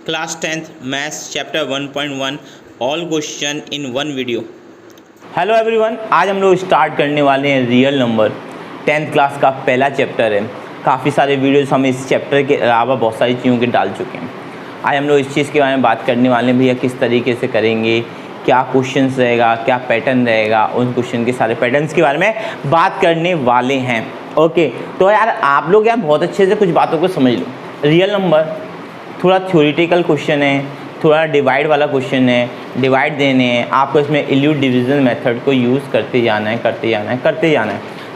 Class 10th maths chapter 1.1 all question in one video. Hello everyone, आज हम लोग start करने वाले हैं रियल नंबर। 10th क्लास का पहला चैप्टर है। काफ़ी सारे वीडियोस हम इस चैप्टर के अलावा बहुत सारी चीज़ों के डाल चुके हैं। आज हम लोग इस चीज़ के बारे में बात करने वाले हैं, भैया किस तरीके से करेंगे, क्या क्वेश्चंस रहेगा, क्या पैटर्न रहेगा, उन क्वेश्चन के सारे पैटर्न्स के बारे में बात करने वाले हैं। ओके, तो यार आप लोग यार बहुत अच्छे से कुछ बातों को समझ लो। रियल नंबर थोड़ा थ्योरेटिकल क्वेश्चन है, थोड़ा डिवाइड वाला क्वेश्चन है, डिवाइड देने हैं आपको। इसमें इल्यूट डिवीज़न मेथड को यूज़ करते जाना है।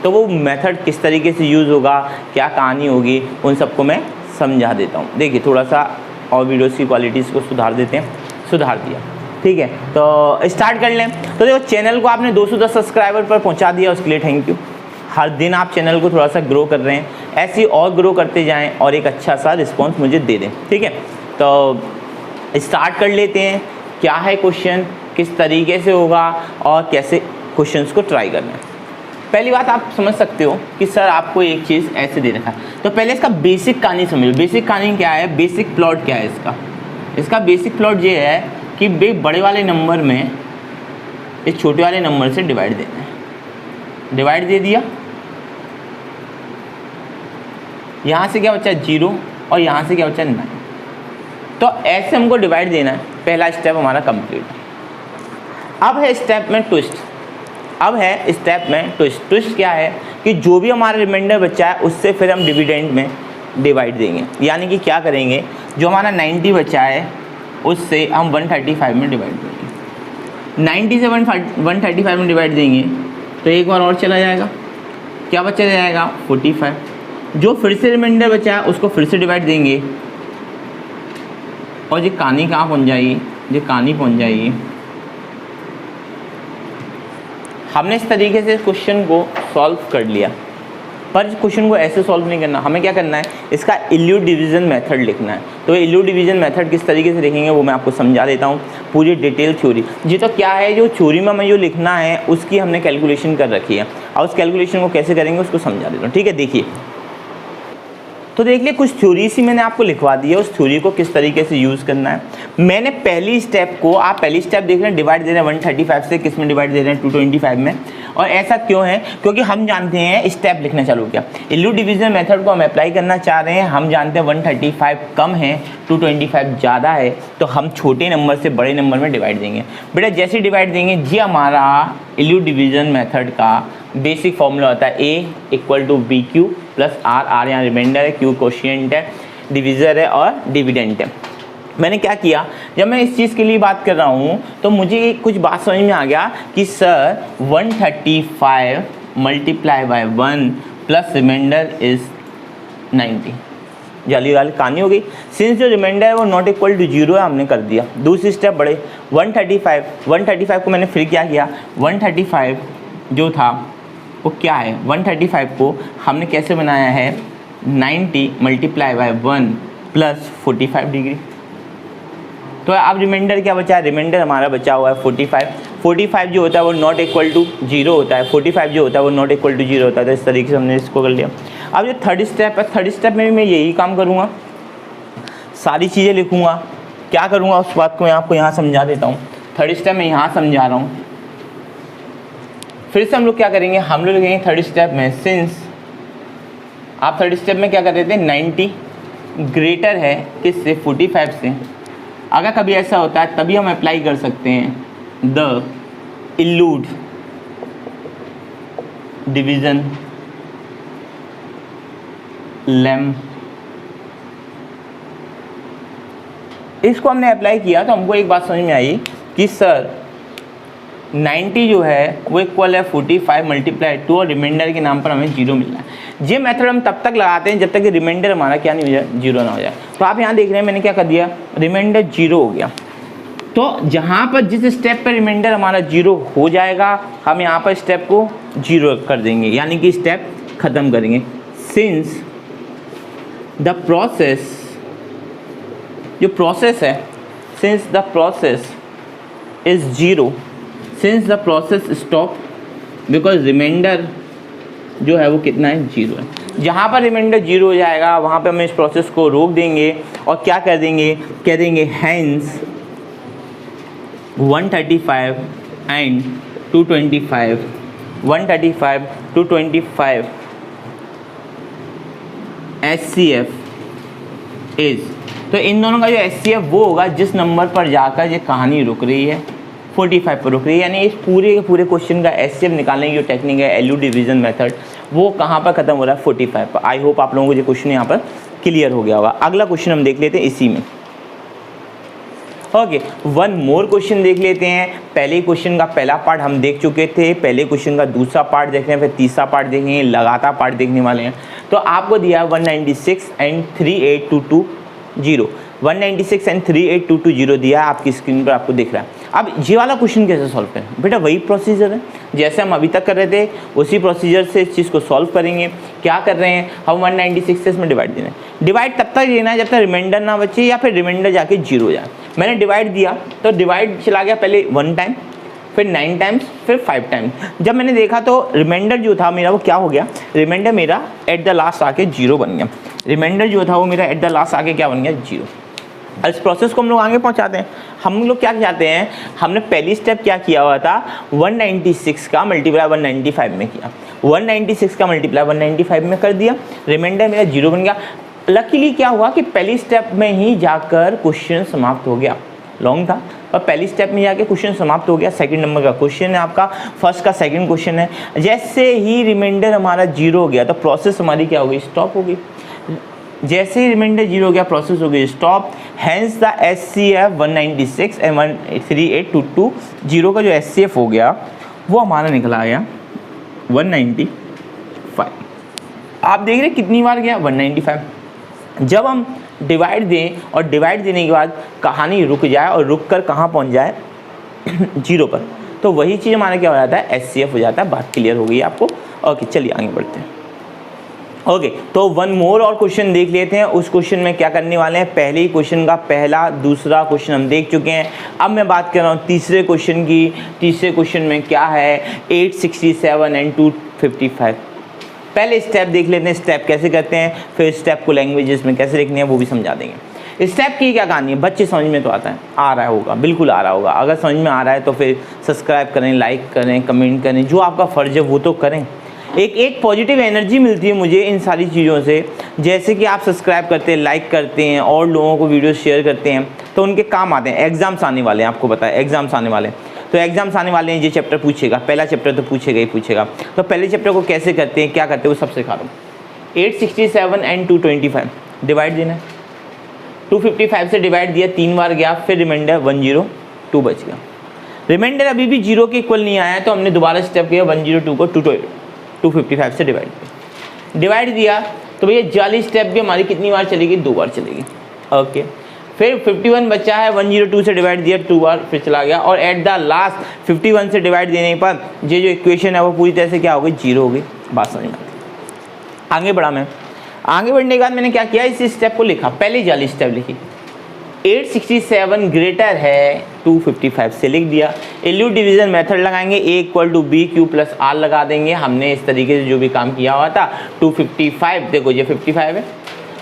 तो वो मेथड किस तरीके से यूज़ होगा, क्या कहानी होगी, उन सबको मैं समझा देता हूँ। देखिए थोड़ा सा और वीडियोस की क्वालिटीज़ को सुधार देते हैं। सुधार दिया, ठीक है, तो स्टार्ट कर लें। तो देखो चैनल को आपने 210 सब्सक्राइबर पर पहुँचा दिया, उसके लिए थैंक यू। हर दिन आप चैनल को थोड़ा सा ग्रो कर रहे हैं, ऐसे ही और ग्रो करते जाएं और एक अच्छा सा रिस्पांस मुझे दे दें, ठीक है। तो स्टार्ट कर लेते हैं। क्या है क्वेश्चन, किस तरीके से होगा और कैसे क्वेश्चंस को ट्राई करना है। पहली बात आप समझ सकते हो कि सर आपको एक चीज़ ऐसे दे रखा है, तो पहले इसका बेसिक कहानी समझ लो। बेसिक कहानी क्या है, बेसिक प्लॉट क्या है इसका बेसिक प्लॉट ये है कि बड़े वाले नंबर में इस छोटे वाले नंबर से डिवाइड देना है। डिवाइड दे दिया, यहाँ से क्या बचा 0 और यहाँ से क्या बचा 9। तो ऐसे हमको डिवाइड देना है। पहला स्टेप हमारा कंप्लीट। अब है स्टेप में ट्विस्ट। ट्विस्ट क्या है कि जो भी हमारा रिमाइंडर बचा है उससे फिर हम डिविडेंड में डिवाइड देंगे। यानी कि क्या करेंगे, जो हमारा 90 बचा है उससे हम 135 में डिवाइड देंगे। 90 से 135 में डिवाइड देंगे तो एक बार और चला जाएगा, क्या बचा जाएगा 45। जो फिर से रिमाइंडर बचा है उसको फिर से डिवाइड देंगे और ये कहानी कहाँ पहुँच जाएगी, ये कहानी पहुँच जाएगी। हमने इस तरीके से क्वेश्चन को सॉल्व कर लिया, पर इस क्वेश्चन को ऐसे सॉल्व नहीं करना। हमें क्या करना है, इसका इल्यूट डिवीज़न मेथड लिखना है। तो इल्यूट डिवीज़न मेथड किस तरीके से लिखेंगे वो मैं आपको समझा देता हूँ, पूरी डिटेल थ्योरी। जी तो क्या है, जो थ्योरी में हमें जो लिखना है उसकी हमने कैलकुलेशन कर रखी है, और उस कैलकुलेशन को कैसे करेंगे उसको समझा देता हूँ, ठीक है। देखिए तो देख लिए कुछ थ्योरी सी मैंने आपको लिखवा दी है, उस थ्योरी को किस तरीके से यूज़ करना है। मैंने पहली स्टेप को, आप पहली स्टेप देख रहे हैं, डिवाइड दे रहे हैं 135 से, किस में डिवाइड दे रहे हैं 225 में। और ऐसा क्यों है, क्योंकि हम जानते हैं स्टेप लिखना चालू किया। इल्यूट डिवीज़न मेथड को हम अप्लाई करना चाह रहे हैं। हम जानते हैं 135 कम है, 225 ज़्यादा है, तो हम छोटे नंबर से बड़े नंबर में डिवाइड देंगे। बेटा जैसे डिवाइड देंगे, ये हमारा इल्यूट डिवीज़न मेथड का बेसिक फॉर्मूला होता है A = BQ + R यहाँ रिमाइंडर है, Q कोशिएंट है, डिविज़र है और डिविडेंट है। मैंने क्या किया, जब मैं इस चीज़ के लिए बात कर रहा हूँ तो मुझे कुछ बात समझ में आ गया कि सर 135 × 1 + रिमाइंडर इज़ 90। जल्दी वाली कहानी हो गई। सिंस जो रिमाइंडर है वो नॉट इक्वल टू 0 है, हमने कर दिया। दूसरी स्टेप बढ़े, 135 को मैंने फिर क्या किया, 135 जो था वो क्या है, 135 को हमने कैसे बनाया है, 90 × 1 + 45 डिग्री। तो अब रिमाइंडर क्या बचा है, रिमाइंडर हमारा बचा हुआ है 45 जो होता है वो नॉट इक्वल टू 0 होता है। 45 जो होता है वो नॉट इक्वल टू 0 होता है। तो इस तरीके से हमने इसको कर लिया। अब जो थर्ड स्टेप है, थर्ड स्टेप में भी मैं यही काम करूँगा, सारी चीज़ें लिखूँगा। क्या करूँगा उस बात को मैं आपको यहाँ समझा देता हूँ। थर्ड स्टेप में यहाँ समझा रहा हूँ। फिर से हम लोग क्या करेंगे, हम लोग लिखेंगे थर्ड स्टेप में, सिंस आप थर्ड स्टेप में क्या कर रहे थे, 90 ग्रेटर है किससे, 45 से। अगर कभी ऐसा होता है तभी हम अप्लाई कर सकते हैं द इल्यूट डिवीज़न लेम। इसको हमने अप्लाई किया तो हमको एक बात समझ में आई कि सर 90 जो है वो इक्वल है 45 × 2 और रिमाइंडर के नाम पर हमें 0 मिलना है। ये मेथड हम तब तक लगाते हैं जब तक कि रिमाइंडर हमारा क्या नहीं हो जाए, 0 ना हो जाए। तो आप यहाँ देख रहे हैं मैंने क्या कर दिया, रिमाइंडर 0 हो गया। तो जहाँ पर जिस स्टेप पर रिमाइंडर हमारा 0 हो जाएगा, हम यहाँ पर स्टेप को 0 कर देंगे, यानी कि स्टेप ख़त्म करेंगे। सिंस द प्रोसेस, जो प्रोसेस है, since the process is 0, since the process stop because remainder जो है वो कितना है, 0 है। जहाँ पर रिमाइंडर 0 हो जाएगा वहाँ पे हम इस प्रोसेस को रोक देंगे और क्या कर देंगे, कह देंगे हैंस 135 एंड 225, 135 225 HCF इज, तो इन दोनों का जो HCF वो होगा जिस नंबर पर जाकर ये कहानी रुक रही है, 45 पर रुक रही है। यानी इस पूरे के पूरे क्वेश्चन का HCF निकालने की जो टेक्निक है LU डिवीजन मेथड, वो कहाँ पर खत्म हो रहा है, 45 पर। आई होप आप लोगों को ये क्वेश्चन यहाँ पर क्लियर हो गया होगा। अगला क्वेश्चन हम देख लेते हैं इसी में। ओके, वन मोर क्वेश्चन देख लेते हैं। पहले क्वेश्चन का पहला पार्ट हम देख चुके थे, पहले क्वेश्चन का दूसरा पार्ट देख रहे हैं, फिर तीसरा पार्ट देखेंगे, लगातार पार्ट देखने वाले हैं। तो आपको दिया 196 एंड 38220, 196 एंड 38220 दिया है आपकी स्क्रीन पर, आपको दिख रहा है। अब ये वाला क्वेश्चन कैसे सॉल्व करें, बेटा वही प्रोसीजर है जैसे हम अभी तक कर रहे थे, उसी प्रोसीजर से इस चीज़ को सॉल्व करेंगे। क्या कर रहे हैं हम, 196 से इसमें डिवाइड देना है। डिवाइड तब तक देना है जब तक रिमाइंडर ना बचे या फिर रिमाइंडर जाके 0 हो जाए। मैंने डिवाइड दिया तो डिवाइड चला गया पहले 1 टाइम, फिर 9 टाइम्स, फिर 5 टाइम्स। जब मैंने देखा तो रिमाइंडर जो था मेरा वो क्या हो गया, रिमाइंडर मेरा एट द लास्ट आके 0 बन गया। रिमाइंडर जो था वो मेरा एट द लास्ट आके क्या बन गया, 0। इस प्रोसेस को हम लोग आगे पहुंचाते हैं। हम लोग क्या चाहते हैं, हमने पहली स्टेप क्या किया हुआ था, 196 का मल्टीप्लाई 195 में किया, 196 का मल्टीप्लाई 195 में कर दिया, रिमाइंडर मेरा 0 बन गया। लकीली क्या हुआ कि पहली स्टेप में ही जाकर क्वेश्चन समाप्त हो गया, लॉन्ग था और पहली स्टेप में जाके क्वेश्चन समाप्त हो गया। सेकंड नंबर का क्वेश्चन है आपका, फर्स्ट का सेकंड क्वेश्चन है। जैसे ही रिमाइंडर हमारा 0 हो गया तो प्रोसेस हमारी क्या हो गई, स्टॉप हो गई। जैसे ही रिमाइंडर 0 हो गया प्रोसेस हो गई stop. Hence the HCF 196 and 13822 का जो HCF हो गया वो हमारा निकला गया 195। आप देख रहे कितनी बार गया, 195। जब हम डिवाइड दें और डिवाइड देने के बाद कहानी रुक जाए और रुक कर कहाँ पहुँच जाए 0 पर, तो वही चीज़ हमारा क्या हो जाता है, HCF हो जाता है। बात क्लियर हो गई आपको। ओके चलिए आगे बढ़ते हैं। ओके तो वन मोर और क्वेश्चन देख लेते हैं। उस क्वेश्चन में क्या करने वाले हैं, पहले ही क्वेश्चन का पहला दूसरा क्वेश्चन हम देख चुके हैं। अब मैं बात कर रहा हूँ तीसरे क्वेश्चन की। तीसरे क्वेश्चन में क्या है, 867 एंड 255। पहले स्टेप देख लेते हैं, स्टेप कैसे करते हैं, फिर स्टेप को लैंग्वेजेस में कैसे लिखने हैं वो भी समझा देंगे। स्टेप की क्या कहानी है, बच्चे समझ में तो आता है, आ रहा होगा, बिल्कुल आ रहा होगा। अगर समझ में आ रहा है तो फिर सब्सक्राइब करें, लाइक करें, कमेंट करें, जो आपका फ़र्ज़ है वो तो करें। एक पॉजिटिव एनर्जी मिलती है मुझे इन सारी चीज़ों से। जैसे कि आप सब्सक्राइब करते हैं, लाइक करते हैं और लोगों को वीडियो शेयर करते हैं तो उनके काम आते हैं। एग्ज़ाम्स आने वाले हैं, आपको पता है एग्ज़ाम्स आने वाले हैं, तो एग्ज़ाम्स आने वाले हैं, ये चैप्टर पूछेगा, पहला चैप्टर तो पूछेगा ही पूछेगा। तो पहले चैप्टर को कैसे करते हैं, क्या करते हैं, वो सब सिखा रहा हूँ। 867 एंड 225 डिवाइड देना है। 255 से डिवाइड दिया, 3 बार गया, फिर रिमाइंडर 102 बच गया। रिमाइंडर अभी भी 0 के इक्वल नहीं आया तो हमने दोबारा स्टेप किया, 102 को 255 से डिवाइड दिया तो भैया 40 स्टेप भी हमारी कितनी बार चलेगी, 2 बार चलेगी। ओके फिर 51 बचा है, 102 से डिवाइड दिया 2 बार, फिर चला गया। और एट द लास्ट 51 से डिवाइड देने पर ये जो इक्वेशन है वो पूरी तरह से क्या हो गई, 0 हो गई। बात समझ में आती। आगे बढ़ा मैं, आगे बढ़ने के बाद मैंने क्या किया, इस स्टेप को लिखा, पहले 40 स्टेप लिखी। 867 ग्रेटर है 255 से लिख दिया। एलयू डिवीज़न मेथड लगाएंगे, A = BQ + R लगा देंगे। हमने इस तरीके से जो भी काम किया हुआ था। 255 देखो ये 55 है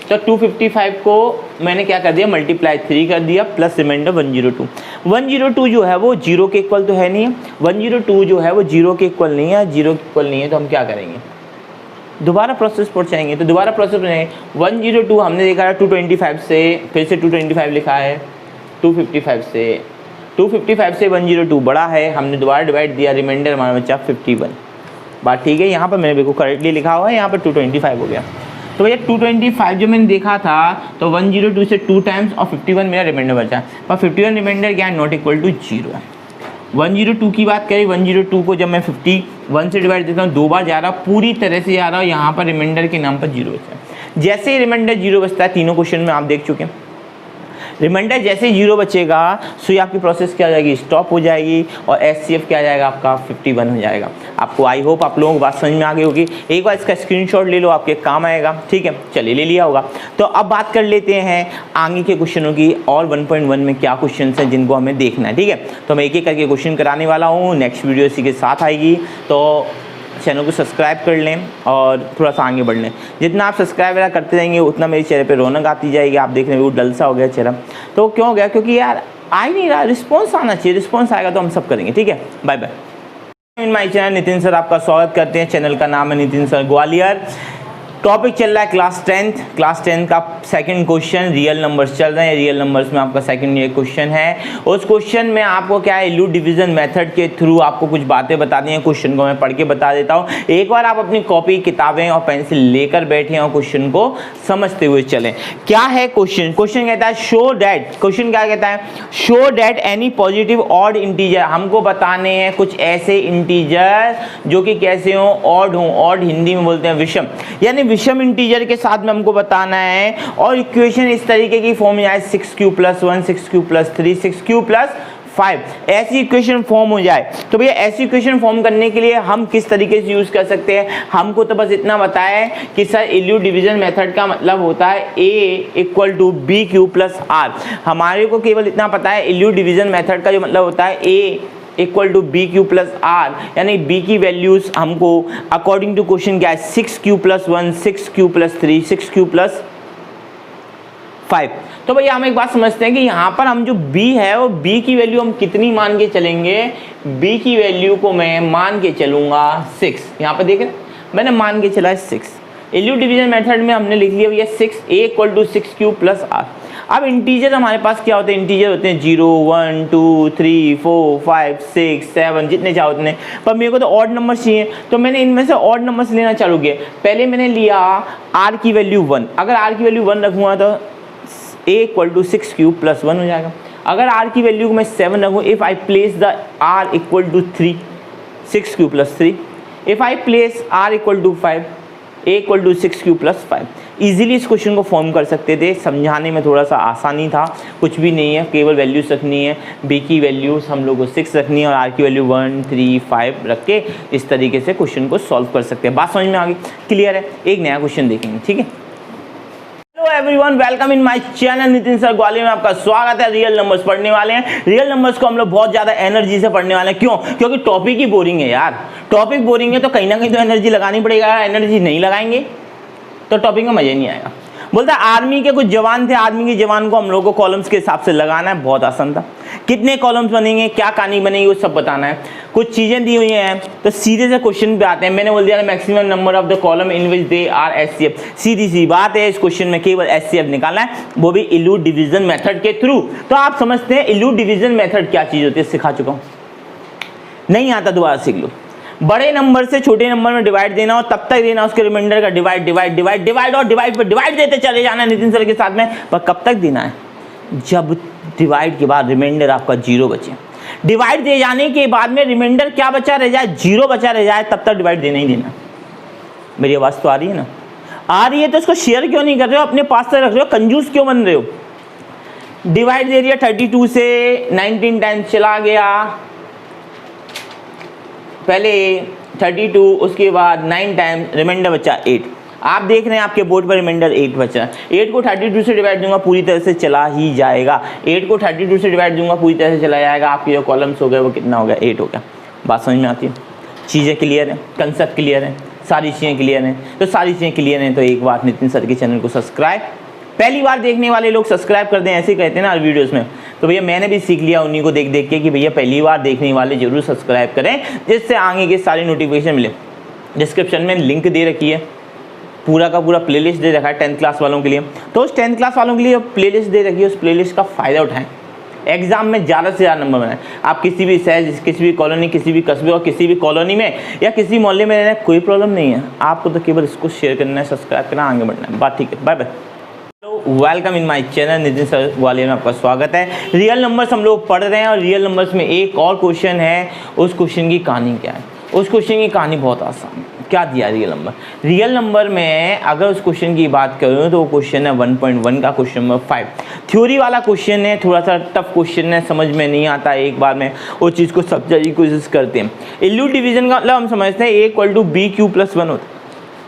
तो 255 को मैंने क्या कर दिया, मल्टीप्लाई 3 कर दिया प्लस रिमाइंडर 102। 102 जो है वो 0 के इक्वल तो है नहीं है, 102 जो है वो 0 के इक्वल नहीं है, 0 के इक्वल नहीं है तो हम क्या करेंगे, दोबारा प्रोसेस पहुँचाएंगे। तो दोबारा प्रोसेस में 102 हमने देखा है 225 से, फिर से 225 लिखा है, 255 से 102 बड़ा है, हमने दोबारा डिवाइड दिया, रिमाइंडर हमारा बचा 51। बात ठीक है, यहाँ पर मैंने बिल्कुल करेक्टली लिखा हुआ है, यहाँ पर 225 हो गया। तो भैया 225 जो मैंने देखा था तो 102 से 2 टाइम्स और 51 मेरा रिमाइंडर बचा, पर 51 रिमाइंडर क्या है, नॉट इक्वल टू 0 है। 102 की बात करें, 102 को जब मैं 51 से डिवाइड देता हूँ 2 बार जा रहा, पूरी तरह से जा रहा हूँ, यहाँ पर रिमाइंडर के नाम पर 0 बचता है। जैसे ही रिमाइंडर 0 बचता है, तीनों क्वेश्चन में आप देख चुके हैं, रिमाइंडर जैसे ही 0 बचेगा सो ये आपकी प्रोसेस क्या हो जाएगी, स्टॉप हो जाएगी और HCF क्या आ जाएगा आपका 51 हो जाएगा। आपको आई होप आप लोगों को बात समझ में आ गई होगी। एक बार इसका स्क्रीनशॉट ले लो, आपके काम आएगा। ठीक है चलिए, ले लिया होगा। तो अब बात कर लेते हैं आगे के क्वेश्चनों की, और 1.1 में क्या क्वेश्चन हैं जिनको हमें देखना है। ठीक है तो मैं एक एक करके क्वेश्चन कराने वाला हूँ, नेक्स्ट वीडियो इसी के साथ आएगी। तो चैनल को सब्सक्राइब कर लें और थोड़ा सा आगे बढ़ लें। जितना आप सब्सक्राइब वगैरह करते जाएंगे उतना मेरे चेहरे पे रौनक आती जाएगी। आप देख रहे हैं वो डल सा हो गया चेहरा, तो क्यों हो गया? क्योंकि यार आ ही नहीं रहा, रिस्पॉन्स आना चाहिए। रिस्पॉन्स आएगा तो हम सब करेंगे, ठीक है। Bye bye. In my channel Nitin sir आपका स्वागत करते हैं। चैनल का नाम है नितिन सर ग्वालियर। टॉपिक चल रहा है क्लास 10 का सेकंड क्वेश्चन। रियल नंबर्स चल रहे हैं। रियल नंबर्स में आपका सेकंड ये क्वेश्चन है। उस क्वेश्चन में आपको क्या है, इल्यूट डिवीजन मेथड के थ्रू आपको कुछ बातें बतानी है। क्वेश्चन को मैं पढ़ के बता देता हूँ। एक बार आप अपनी कॉपी, किताबें और पेंसिल लेकर बैठे और क्वेश्चन को समझते हुए चलें। क्या है क्वेश्चन? क्वेश्चन कहता है शो डैट, क्वेश्चन क्या कहता है, show that any positive odd integer. हमको बताने हैं कुछ ऐसे इंटीजर जो कि कैसे हो, ऑड हो। ऑड हिंदी में बोलते हैं विषम, यानी विषम इंटीजर के साथ में हमको बताना है। और इक्वेशन इस तरीके की फॉर्म में आए 6q + 1 6q + 3 6q + 5, ऐसी इक्वेशन फॉर्म हो जाए। तो भैया ऐसी इक्वेशन फॉर्म करने के लिए हम किस तरीके से यूज कर सकते हैं? हमको तो बस इतना बताया कि सर इल्यूट डिवीजन मेथड का मतलब होता है A = BQ + R। हमारे को केवल इतना पता है इल्यूट डिवीजन मेथड का जो मतलब होता है A = BQ + R, यानी B की वैल्यूज हमको अकॉर्डिंग टू क्वेश्चन क्या है, 6q + 1 6q + 3 6q + 5। तो भैया हम एक बात समझते हैं कि यहाँ पर हम जो B है वो B की वैल्यू हम कितनी मान के चलेंगे? B की वैल्यू को मैं मान के चलूंगा 6। यहाँ पर देख रहे हैं मैंने मान के चला है 6। इल्यूट डिवीजन मेथड में हमने लिख लिया भैया 6 A = 6q + R। अब इंटीजर हमारे पास क्या होते हैं? इंटीजर होते हैं 0 1 2 3 4 5 6 7, जितने चाहो उतने। पर मेरे को तो ऑड नंबर चाहिए, तो मैंने इनमें से ऑड नंबर्स लेना चालू किया। पहले मैंने लिया R की वैल्यू 1। अगर R की वैल्यू 1 रखूँगा तो A = 6q + 1 हो जाएगा। अगर R की वैल्यू को मैं 7 रखूँ, if I place the R = 3 6q + 3, if I place R = 5 A = 6q + 5। Easily इस क्वेश्चन को फॉर्म कर सकते थे। समझाने में थोड़ा सा आसानी था, कुछ भी नहीं है, केवल वैल्यूज रखनी है। B की वैल्यूज हम लोग को 6 रखनी है और R की वैल्यू 1 3 5 रख के इस तरीके से क्वेश्चन को सॉल्व कर सकते हैं। बात समझ में आ गई? क्लियर है? एक नया क्वेश्चन देखेंगे, ठीक है। Hello everyone, welcome in my channel Nitin sir Gwalior में आपका स्वागत है। रियल नंबर्स पढ़ने वाले हैं। रियल नंबर्स को हम लोग बहुत ज़्यादा एनर्जी से पढ़ने वाले हैं। क्यों? क्योंकि टॉपिक ही बोरिंग है यार। टॉपिक बोरिंग है तो कहीं ना कहीं तो एनर्जी लगानी पड़ेगा। एनर्जी नहीं लगाएंगे तो टॉपिक में मजा ही नहीं आएगा। बोलता है आर्मी के कुछ जवान थे, आर्मी के जवान को हम लोगों को कॉलम्स के हिसाब से लगाना है। बहुत आसान था। कितने कॉलम्स बनेंगे, क्या कहानी बनेगी, वो सब बताना है। कुछ चीज़ें दी हुई हैं तो सीधे से क्वेश्चन पे आते हैं। मैंने बोल दिया maximum number of the column in which they are SCF। सीधी सी बात है, इस क्वेश्चन में केवल SCF निकालना है, वो भी इल्यूट डिवीजन मेथड के थ्रू। तो आप समझते हैं इल्यूट डिवीजन मेथड क्या चीज़ होती है, सिखा चुका हूँ। नहीं आता दोबारा सीख लो। बड़े नंबर से छोटे नंबर में डिवाइड देना और तब तक देना उसके रिमाइंडर का डिवाइड डिवाइड डिवाइड डिवाइड और डिवाइड पर डिवाइड देते चले जाना नितिन सर के साथ में। पर कब तक देना है? जब डिवाइड के बाद रिमाइंडर आपका 0 बचे। डिवाइड दे जाने के बाद में रिमाइंडर क्या बचा रह जाए, 0 बचा रह जाए, तब तक डिवाइड देना ही देना। मेरी आवाज़ तो आ रही है ना? आ रही है तो इसको शेयर क्यों नहीं कर रहे हो? अपने पास से रख रहे हो, कंजूस क्यों बन रहे हो? डिवाइड दे दिया 32 से 19 टाइम्स चला गया। पहले 32, उसके बाद 9 टाइम्स, रिमाइंडर बचा 8। आप देख रहे हैं आपके बोर्ड पर रिमाइंडर 8 बचा। 8 को 32 से डिवाइड दूंगा पूरी तरह से चला ही जाएगा। 8 को 32 से डिवाइड दूंगा पूरी तरह से चला जाएगा। आपके जो कॉलम्स हो गए वो कितना हो गया? 8 हो गया। बात समझ में आती है? चीज़ें क्लियर हैं, कंसेप्ट क्लियर है, सारी चीज़ें क्लियर हैं। तो सारी चीज़ें क्लियर हैं तो एक बार नितिन सर के चैनल को सब्सक्राइब, पहली बार देखने वाले लोग सब्सक्राइब कर दें, ऐसे कहते हैं ना हर वीडियोस में। तो भैया मैंने भी सीख लिया उन्हीं को देख देख के कि भैया पहली बार देखने वाले जरूर सब्सक्राइब करें, जिससे आगे की सारी नोटिफिकेशन मिले। डिस्क्रिप्शन में लिंक दे रखी है, पूरा का पूरा प्लेलिस्ट दे रखा है 10th क्लास वालों के लिए। तो उस 10th क्लास वालों के लिए प्लेलिस्ट दे रखी है, उस प्लेलिस्ट का फ़ायदा उठाएं। एग्जाम में ज़्यादा से ज़्यादा नंबर बनाएं। आप किसी भी शहर, किसी भी कॉलोनी, किसी भी कस्बे और किसी भी कॉलोनी में या किसी मोहल्ले में रहना, कोई प्रॉब्लम नहीं है। आपको तो केवल इसको शेयर करना है, सब्सक्राइब करना, आगे बढ़ना है। बात ठीक है। Bye bye. Welcome in my channel Nitin sir Gwalior में आपका स्वागत है। रियल नंबर्स हम लोग पढ़ रहे हैं और रियल नंबर्स में एक और क्वेश्चन है। उस क्वेश्चन की कहानी क्या है? उस क्वेश्चन की कहानी बहुत आसान है। क्या दिया रियल नंबर? रियल नंबर में अगर उस क्वेश्चन की बात करूँ तो वो क्वेश्चन है 1.1 का क्वेश्चन नंबर 5। थ्योरी वाला क्वेश्चन है, थोड़ा सा टफ क्वेश्चन है, समझ में नहीं आता एक बार में, वो चीज़ को समझने की कोशिश करते हैं। इल्यूट डिवीजन का मतलब हम समझते हैं A = BQ + 1 होता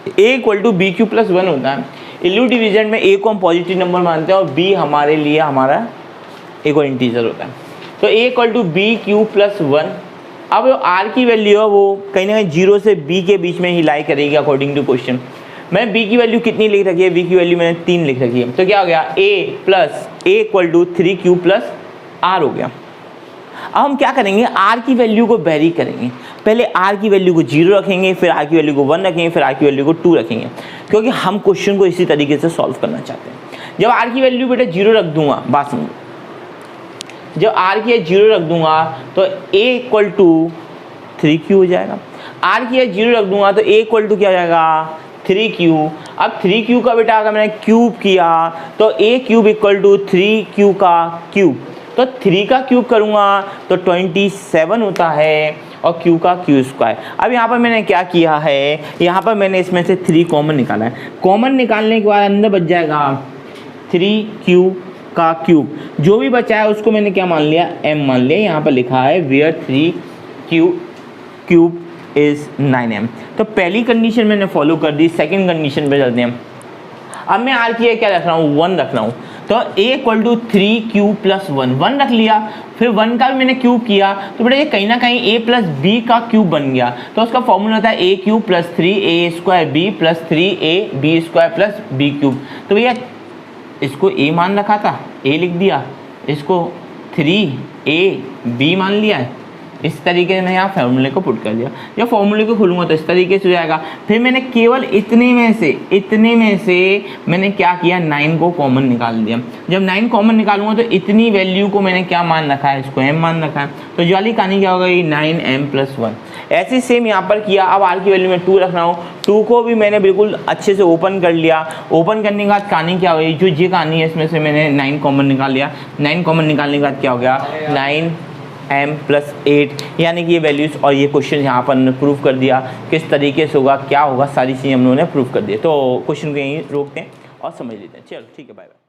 है। A = BQ + 1 होता है। इल्यूट डिवीजन में A को हम पॉजिटिव नंबर मानते हैं और B हमारे लिए हमारा एक और इंटीजर होता है। तो A = BQ + 1। अब जो आर की वैल्यू है वो कहीं ना कहीं 0 से बी के बीच में ही लाई करेगी अकॉर्डिंग टू क्वेश्चन। मैं बी की वैल्यू कितनी लिख रखी है, बी की वैल्यू मैंने 3 लिख रखी है, तो क्या हो गया a equal to 3q plus R हो गया। अब हम क्या करेंगे, आर की वैल्यू को वेरी करेंगे। पहले आर की वैल्यू को 0 रखेंगे, फिर आर की वैल्यू को 1 रखेंगे, फिर आर की वैल्यू को 2 रखेंगे, क्योंकि हम क्वेश्चन को इसी तरीके से सॉल्व करना चाहते हैं। जब आर की वैल्यू बेटा 0 रख दूंगा, बात सुनो, जब आर की 0 रख दूंगा तो a इक्वल टू 3q हो जाएगा। आर की 0 रख दूंगा तो a इक्वल टू क्या हो जाएगा 3q। अब 3q का बेटा अगर मैंने क्यूब किया तो a cube equal to 3q का क्यूब, तो 3 का क्यूब करूँगा तो 27 होता है और q का क्यू स्क्वायर। अब यहाँ पर मैंने क्या किया है, यहाँ पर मैंने इसमें से 3 कॉमन निकाला है। कॉमन निकालने के बाद अंदर बच जाएगा 3q का क्यूब, जो भी बचा है उसको मैंने क्या मान लिया m मान लिया। यहाँ पर लिखा है where 3q cube is 9m। तो पहली कंडीशन मैंने फॉलो कर दी। सेकंड कंडीशन पे चलते हैं। अब मैं आर की क्या रख रहा हूँ 1 रख रहा हूँ, तो a equal to 3q plus 1 रख लिया, फिर 1 का भी मैंने क्यूब किया तो बेटा ये कहीं ना कहीं a प्लस b का क्यूब बन गया। तो उसका फॉर्मूला होता है a cube plus 3a square b plus 3a b square plus b cube. तो भैया इसको a मान रखा था, a लिख दिया, इसको 3ab मान लिया है। इस तरीके से मैं यहाँ फॉर्मूले को पुट कर दिया। जब फॉर्मूले को खोलूँगा तो इस तरीके से हो जाएगा। फिर मैंने केवल इतने में से मैंने क्या किया 9 को कॉमन निकाल दिया। जब 9 कॉमन निकालूंगा तो इतनी वैल्यू को मैंने क्या मान रखा है, इसको m मान रखा है। तो जो वाली कहानी क्या होगा, 9m प्लस 1। ऐसे सेम यहाँ पर किया। अब r की वैल्यू में 2 रख रहा हूँ, 2 को भी मैंने बिल्कुल अच्छे से ओपन कर लिया। ओपन करने के बाद कहानी क्या हुई, जो ये कहानी है इसमें से मैंने 9 कॉमन निकाल लिया। 9 कॉमन निकालने के बाद क्या हो गया 9m प्लस 8, यानी कि ये वैल्यूज़ और ये क्वेश्चन यहाँ पर हमने प्रूव कर दिया। किस तरीके से होगा, क्या होगा, सारी चीज़ें हम लोगों ने प्रूव कर दी। तो क्वेश्चन को यहीं रोकते हैं और समझ लेते हैं। चलो ठीक है, बाय बाय।